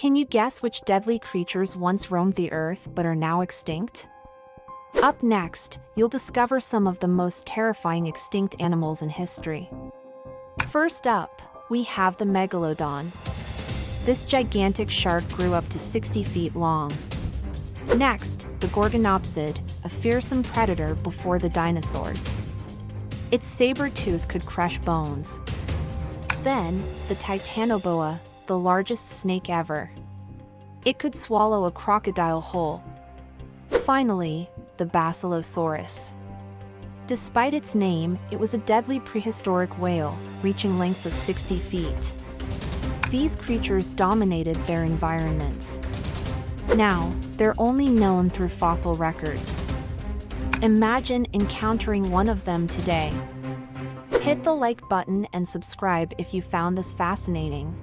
Can you guess which deadly creatures once roamed the earth but are now extinct? Up next, you'll discover some of the most terrifying extinct animals in history. First up, we have the megalodon. This gigantic shark grew up to 60 feet long. Next, the gorgonopsid, a fearsome predator before the dinosaurs. Its saber tooth could crush bones. Then, the titanoboa, the largest snake ever. It could swallow a crocodile whole. Finally, the basilosaurus. Despite its name, it was a deadly prehistoric whale, reaching lengths of 60 feet. These creatures dominated their environments. Now, they're only known through fossil records. Imagine encountering one of them today. Hit the like button and subscribe if you found this fascinating.